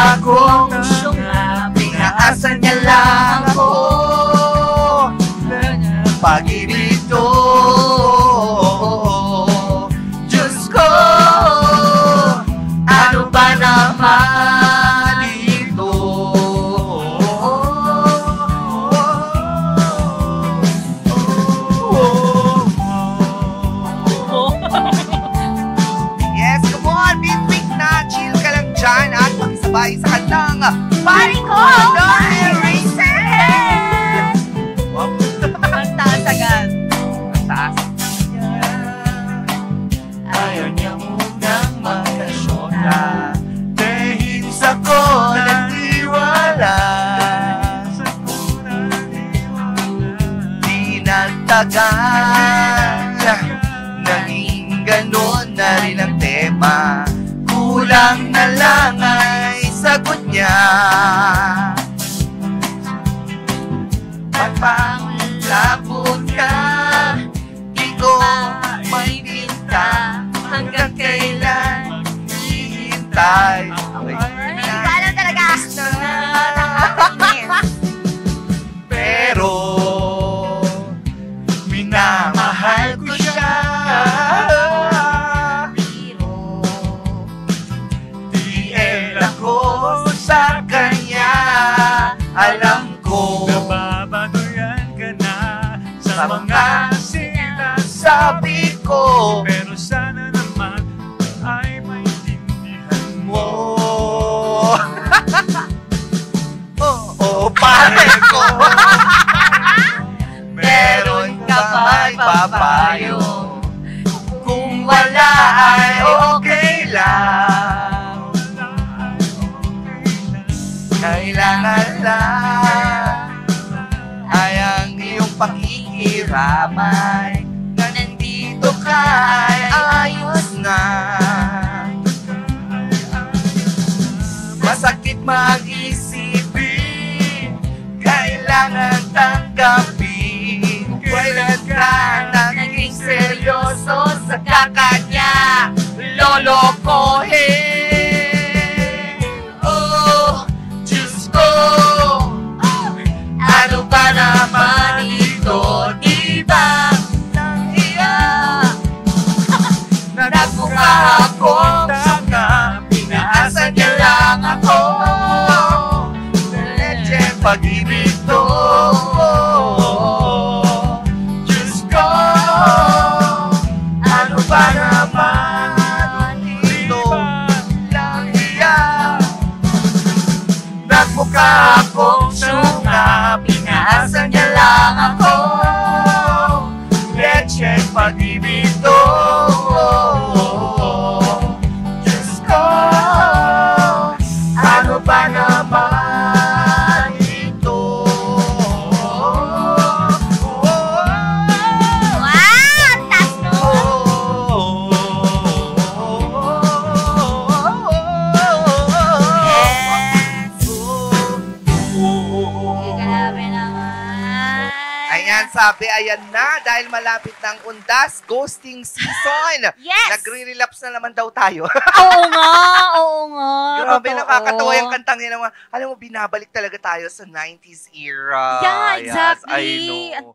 akong syunga, pinaasa niya lang ako. Pag-ibig to, Diyos ko, ano ba naman ito? Yes, come on, big na, chill ka lang dyan at makisabay sa kantang Pari ko, no eraser! Ang taas agad. Ang taas. Ayaw niya munang magkasyona, dahil sa ko nagtiwala. Di nagtagal, naging ganon na rin ang tema. Kulang na lang ay sagot niya. Pagpanglabot ka, di ko maibinta hanggang kailan hihintay. Alam talaga. Pero minamahal ko siya. Di ako sa kanya. Alam ko nababagoyan ka na sa mga sinasabi ko, pero sana naman ay maintindihan mo. Oo, pare ko. Meron ka ba'y papayo? Kung wala ay okay lang. Kailangan lang ay ang iyong pakikiramay. Na nandito ka ay ayos na. Masakit mag-isipin, kailangan tanggapin. Kailan ka naging seryoso sa kakanya lolokohin? Ano ba naman ito? Di ba nang iya? Nagmukha akong sanga, pinaasa niya lang ako. Leche pag-ibig to, Diyos ko, ano ba naman ito? Lang iya. Nagmukha akong sanga, pinaasa niya lang ako. Leche pag-ibig to, Diyos ko, ano ba naman ito? Wow! Tas mo! Grabe naman. Ayan, sabi, ayan na, dahil malapit ng Undas Ghosting Season. Yes! Nagre-relapse na naman daw tayo. Oo nga, oo nga. Grabe, totoo. nakakatawa yung kantang yan. Alam mo, binabalik talaga tayo sa 90s era. Yeah, exactly. Yes, I know.